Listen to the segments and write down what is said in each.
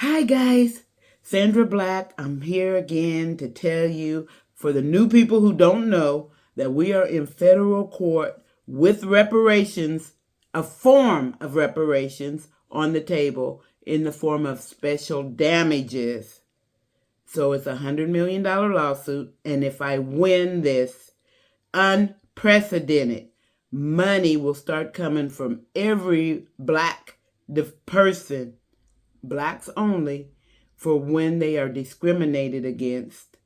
Hi guys, Sandra Black. I'm here again to tell you, for the new people who don't know, that we are in federal court with reparations, a form of reparations on the table in the form of special damages. So it's a $100 million lawsuit, and if I win this, unprecedented money will start coming from every black person, blacks only, for when they are discriminated against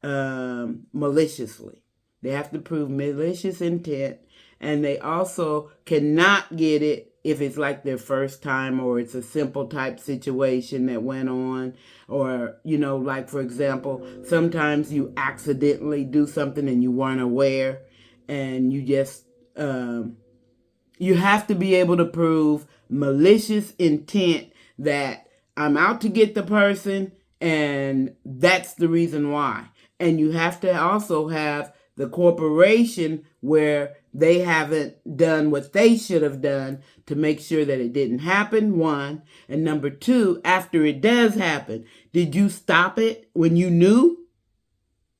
maliciously. They have to prove malicious intent, and they also cannot get it if it's like their first time or it's a simple type situation that went on, or, like, for example, sometimes you accidentally do something and you weren't aware, and you just, you have to be able to prove malicious intent, that I'm out to get the person and that's the reason why. And you have to also have the corporation where they haven't done what they should have done to make sure that it didn't happen, one. And number two, after it does happen, did you stop it when you knew?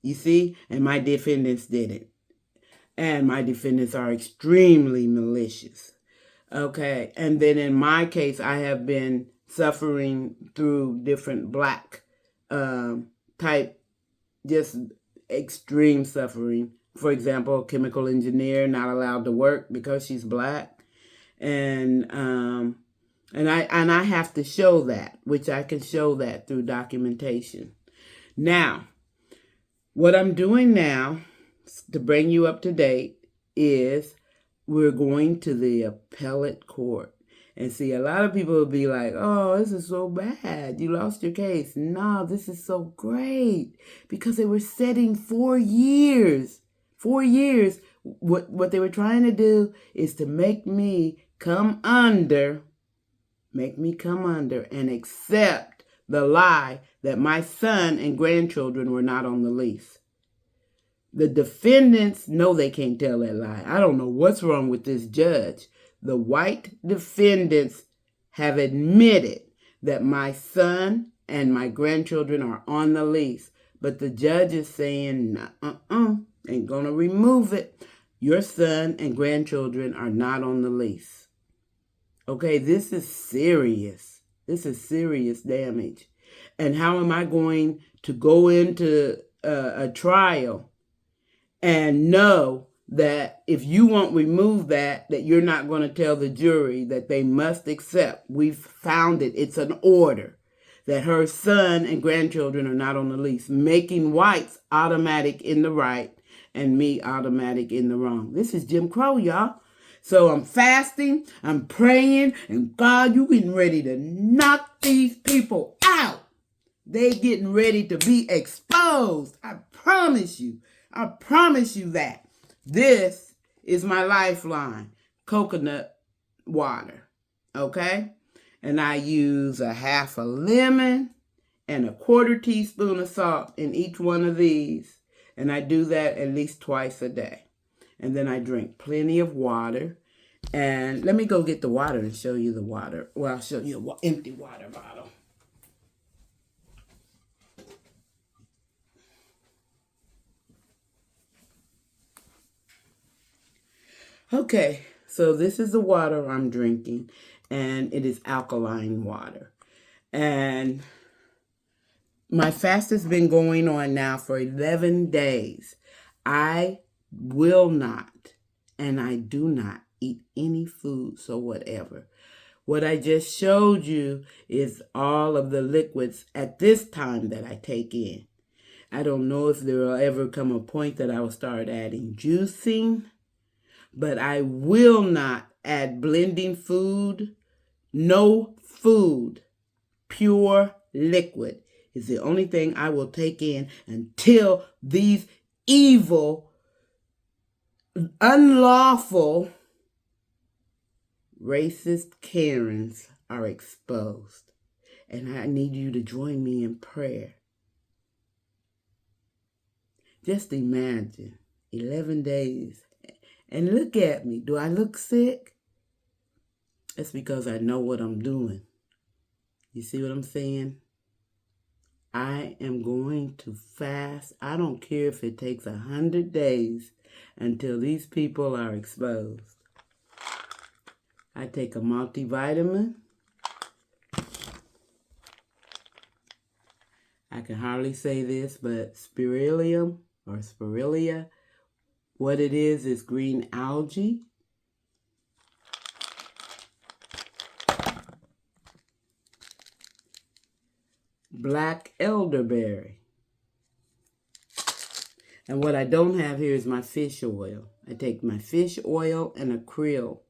You see? And my defendants didn't. And my defendants are extremely malicious. Okay. And then in my case, I have been suffering through different black type, just extreme suffering. For example, a chemical engineer not allowed to work because she's black. And I have to show that, which I can show that through documentation. Now, what I'm doing now to bring you up to date is we're going to the appellate court. And see, a lot of people will be like, oh, this is so bad. You lost your case. No, this is so great. Because they were setting 4 years. 4 years. What they were trying to do is to make me come under and accept the lie that my son and grandchildren were not on the lease. The defendants know they can't tell that lie. I don't know what's wrong with this judge. The white defendants have admitted that my son and my grandchildren are on the lease. But the judge is saying, ain't gonna remove it. Your son and grandchildren are not on the lease. Okay, this is serious. This is serious damage. And how am I going to go into a trial and know that if you won't remove that you're not going to tell the jury that they must accept? We've found it. It's an order that her son and grandchildren are not on the lease, making whites automatic in the right and me automatic in the wrong. This is Jim Crow, y'all. So I'm fasting, I'm praying, and God, you getting ready to knock these people out. They getting ready to be exposed. I promise you. I promise you that. This is my lifeline, coconut water, okay? And I use a half a lemon and a 1/4 teaspoon of salt in each one of these. And I do that at least twice a day. And then I drink plenty of water. And let me go get the water and show you the water. Well, I'll show you an empty water bottle. Okay, so this is the water I'm drinking, and it is alkaline water. And my fast has been going on now for 11 days. I will not, and I do not eat any food, so whatever. What I just showed you is all of the liquids at this time that I take in. I don't know if there will ever come a point that I will start adding juicing, but I will not add blending food. No food. Pure liquid is the only thing I will take in until these evil, unlawful, racist Karens are exposed. And I need you to join me in prayer. Just imagine 11 days. And look at me. Do I look sick? It's because I know what I'm doing. You see what I'm saying? I am going to fast. I don't care if it takes 100 days until these people are exposed. I take a multivitamin. I can hardly say this, but spirilium or spirillia, what it is green algae. Black elderberry. And what I don't have here is my fish oil. I take my fish oil and a krill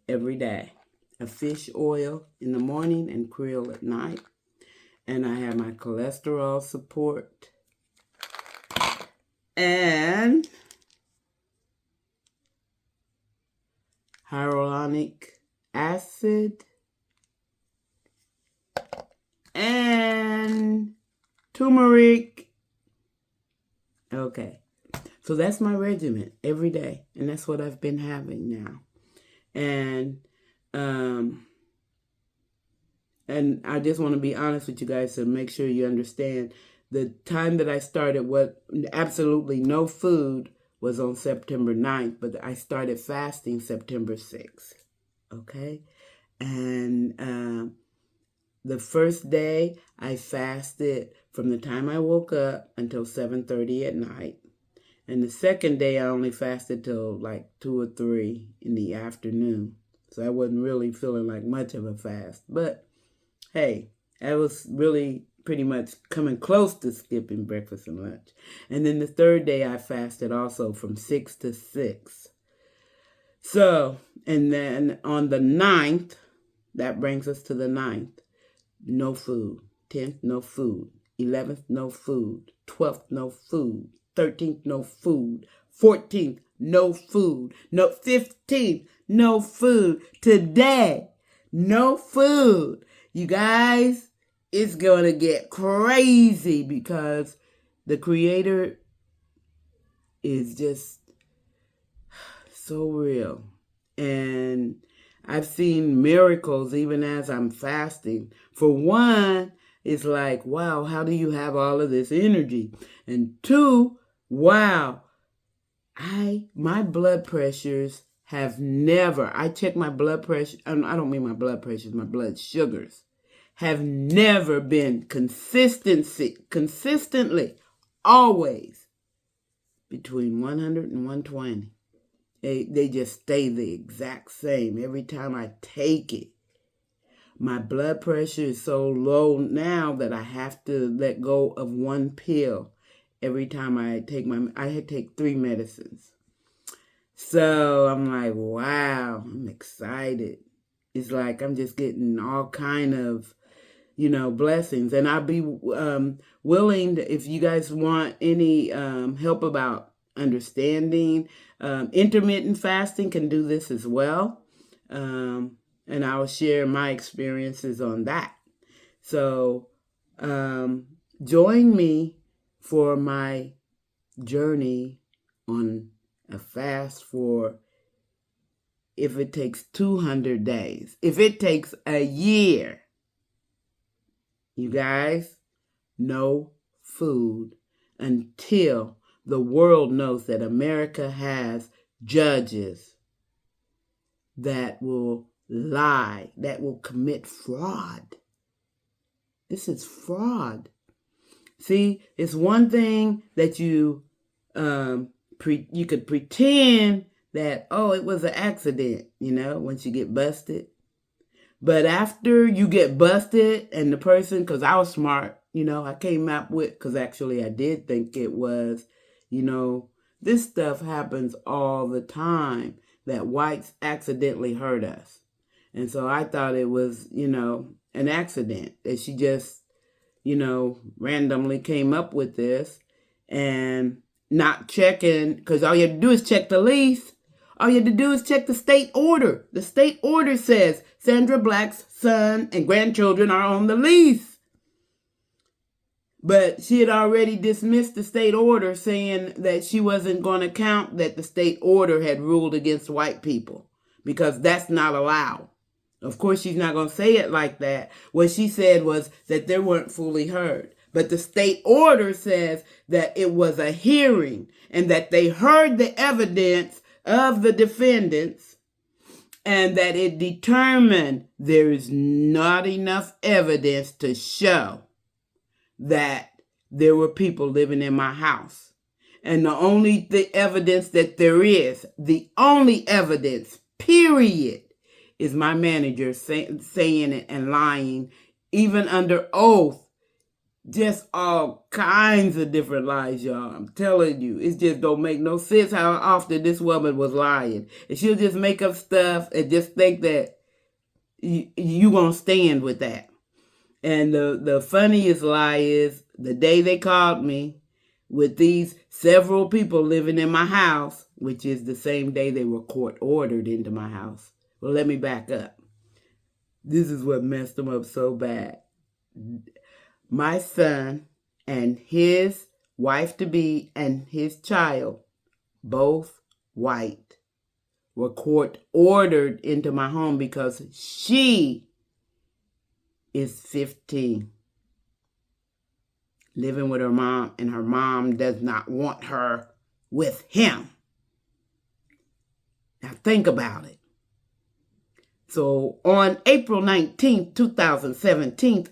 every day. A fish oil in the morning and krill at night. And I have my cholesterol support. And hyaluronic acid. And turmeric. Okay. So that's my regimen every day. And that's what I've been having now. And I just want to be honest with you guys to make sure you understand the time that I started what absolutely no food was on September 9th, but I started fasting September 6th. Okay? And the first day I fasted from the time I woke up until 7:30 at night. And the second day I only fasted till like 2 or 3 in the afternoon. So I wasn't really feeling like much of a fast. But hey, I was really pretty much coming close to skipping breakfast and lunch. And then the third day I fasted also from 6 to 6. So, and then on the 9th, that brings us to the 9th, no food. 10th, no food. 11th, no food. 12th, no food. 13th, no food. 14th, no food. No, 15th, no food. Today, no food. You guys, it's going to get crazy because the Creator is just so real. And I've seen miracles even as I'm fasting. For one, it's like, wow, how do you have all of this energy? And two, wow, my blood pressures have never, I check my blood pressure, I don't mean my blood pressures, my blood sugars, have never been consistently, always between 100 and 120. They just stay the exact same every time I take it. My blood pressure is so low now that I have to let go of one pill every time I take I take 3 medicines. So I'm like, wow, I'm excited. It's like I'm just getting all kind of, blessings. And I'll be willing to, if you guys want any help about understanding, intermittent fasting can do this as well. And I will share my experiences on that. So join me for my journey on a fast for, if it takes 200 days, if it takes a year, you guys, no food until the world knows that America has judges that will lie, that will commit fraud. This is fraud. See, it's one thing that you could pretend that, oh, it was an accident, once you get busted. But after you get busted and the person, because I was smart, I came up with, because actually I did think it was, this stuff happens all the time, that whites accidentally hurt us. And so I thought it was, an accident, that she just, randomly came up with this and not checking, because all you have to do is check the lease. All you have to do is check the state order. The state order says Sandra Black's son and grandchildren are on the lease. But she had already dismissed the state order, saying that she wasn't going to count that the state order had ruled against white people, because that's not allowed. Of course, she's not going to say it like that. What she said was that they weren't fully heard. But the state order says that it was a hearing and that they heard the evidence of the defendants and that it determined there is not enough evidence to show that there were people living in my house. And the evidence that there is, the only evidence, period, is my manager saying it and lying, even under oath. Just all kinds of different lies, y'all. I'm telling you, it just don't make no sense how often this woman was lying. And she'll just make up stuff and just think that you gonna stand with that. And the funniest lie is the day they called me with these several people living in my house, which is the same day they were court ordered into my house. Well, let me back up. This is what messed them up so bad. My son and his wife-to-be and his child, both white, were court ordered into my home because she is 15, living with her mom, and her mom does not want her with him. Now think about it. So on April 19th, 2017,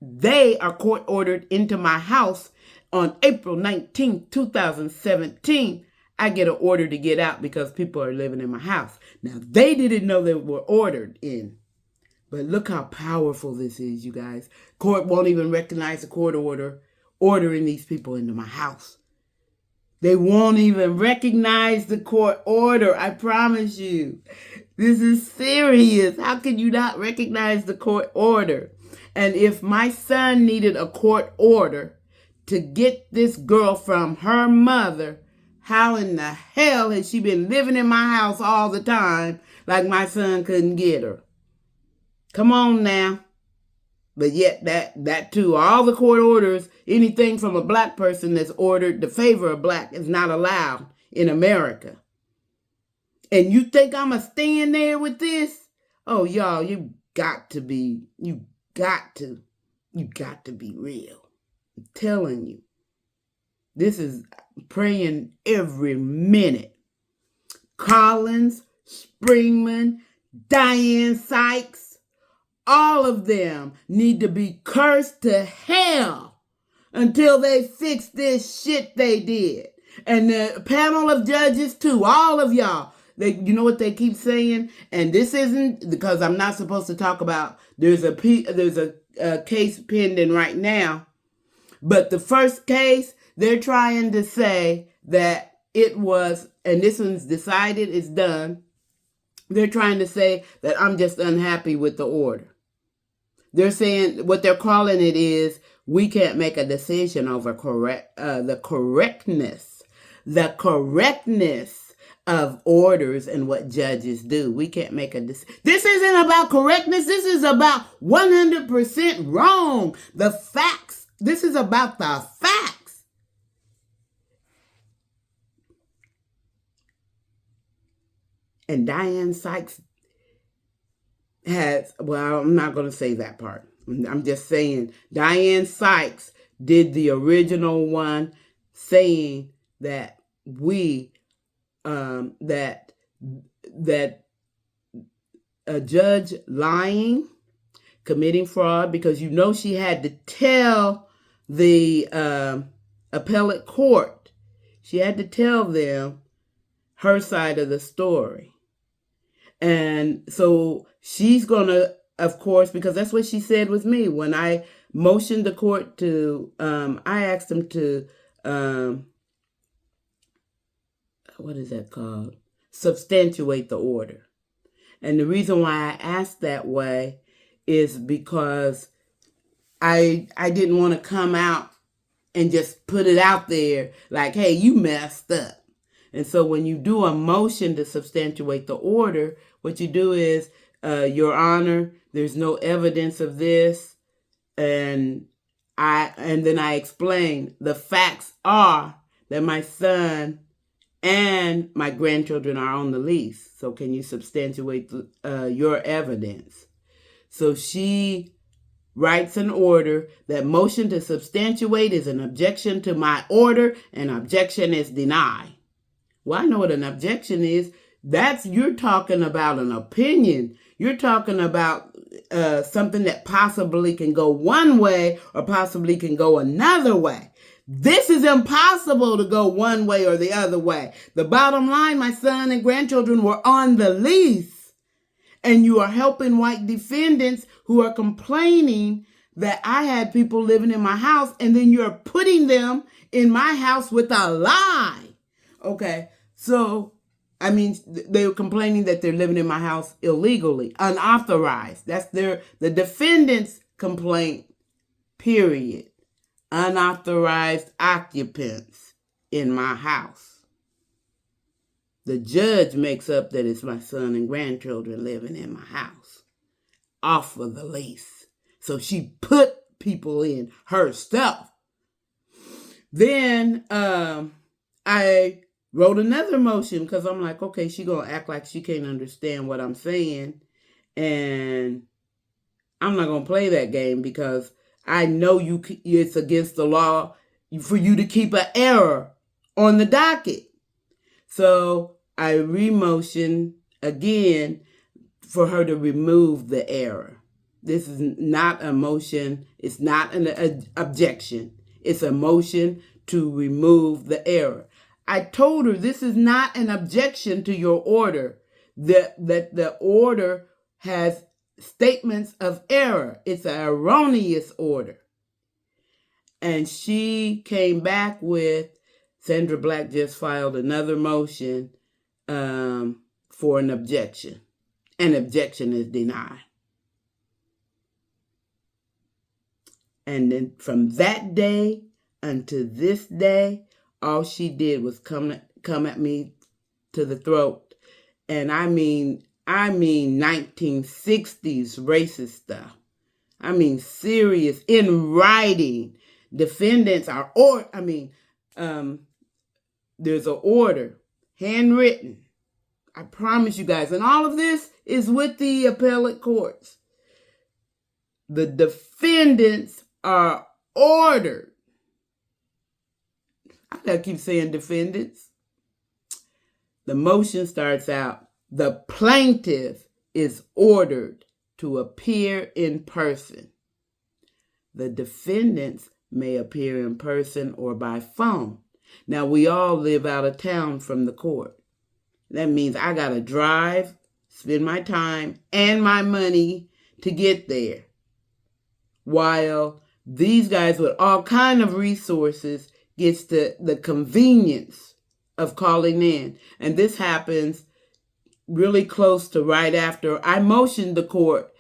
they are court ordered into my house. On April 19th, 2017, I get an order to get out because people are living in my house. Now, they didn't know they were ordered in. But look how powerful this is, you guys. Court won't even recognize the court order ordering these people into my house. They won't even recognize the court order, I promise you. This is serious. How can you not recognize the court order? And if my son needed a court order to get this girl from her mother, how in the hell has she been living in my house all the time like my son couldn't get her? Come on now. But yet that too, all the court orders, anything from a black person that's ordered to favor a black is not allowed in America. And you think I'm going to stand there with this? Oh, y'all, you got to be real. I'm telling you. This is praying every minute. Collins, Springman, Diane Sykes, all of them need to be cursed to hell until they fix this shit they did. And the panel of judges too, all of y'all. You know what they keep saying? And this isn't because I'm not supposed to talk about, there's a case pending right now. But the first case, they're trying to say that it was, and this one's decided, it's done. They're trying to say that I'm just unhappy with the order. They're saying what they're calling it is we can't make a decision over the correctness of orders and what judges do. We can't make a decision. This isn't about correctness. This is about 100% wrong. The facts. This is about the facts. And Diane Sykes has, well, I'm not going to say that part. I'm just saying Diane Sykes did the original one saying that that a judge lying, committing fraud, because she had to tell the appellate court, she had to tell them her side of the story. And so she's going to, of course, because that's what she said with me. When I motioned the court to, I asked them to, what is that called? Substantiate the order. And the reason why I asked that way is because I didn't want to come out and just put it out there like, hey, you messed up. And so when you do a motion to substantiate the order, what you do is, Your Honor, there's no evidence of this. And then I explain the facts are that my son and my grandchildren are on the lease. So can you substantiate your evidence? So she writes an order that motion to substantiate is an objection to my order, and objection is denied. Well, I know what an objection is. You're talking about an opinion. You're talking about something that possibly can go one way or possibly can go another way. This is impossible to go one way or the other way. The bottom line, my son and grandchildren were on the lease, and you are helping white defendants who are complaining that I had people living in my house, and then you're putting them in my house with a lie. Okay, so, I mean, they were complaining that they're living in my house illegally, unauthorized. That's the defendant's complaint, period. Unauthorized occupants in my house. The judge makes up that it's my son and grandchildren living in my house off of the lease. So she put people in herself. Then I wrote another motion because I'm like, okay, she going to act like she can't understand what I'm saying. And I'm not going to play that game because I know it's against the law for you to keep an error on the docket. So I re-motion again for her to remove the error. This is not a motion. It's not an objection. It's a motion to remove the error. I told her this is not an objection to your order. That the order has statements of error. It's an erroneous order. And she came back with, Sandra Black just filed another motion for an objection. An objection is denied. And then from that day until this day, all she did was come at me to the throat. And I mean 1960s racist stuff. I mean serious, in writing. Defendants are, there's an order, handwritten. I promise you guys. And all of this is with the appellate courts. The defendants are ordered. I gotta keep saying defendants. The motion starts out, the plaintiff is ordered to appear in person. The defendants may appear in person or by phone. Now, we all live out of town from the court. That means I got to drive, spend my time and my money to get there. While these guys with all kind of resources gets the convenience of calling in. And this happens really close to right after I motioned the court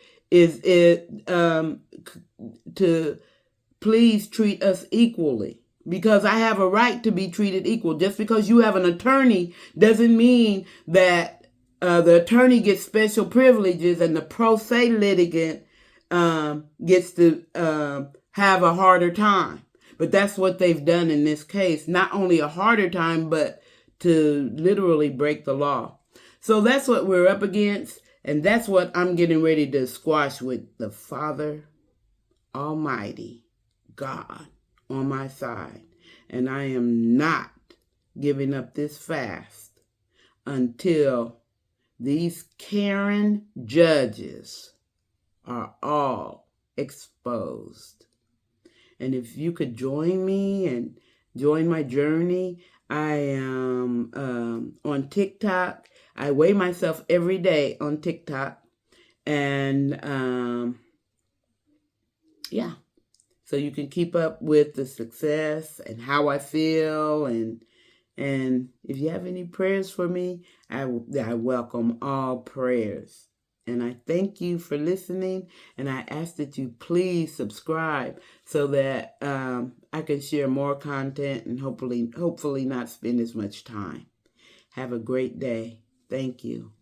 to please treat us equally, because I have a right to be treated equal. Just because you have an attorney doesn't mean that the attorney gets special privileges and the pro se litigant gets to have a harder time. But that's what they've done in this case. Not only a harder time, but to literally break the law. So that's what we're up against. And that's what I'm getting ready to squash with the Father Almighty, God, on my side. And I am not giving up this fast until these Karen judges are all exposed. And if you could join me and join my journey, I am on TikTok. I weigh myself every day on TikTok. And yeah. So you can keep up with the success and how I feel. And if you have any prayers for me, I welcome all prayers. And I thank you for listening. And I ask that you please subscribe so that I can share more content and hopefully not spend as much time. Have a great day. Thank you.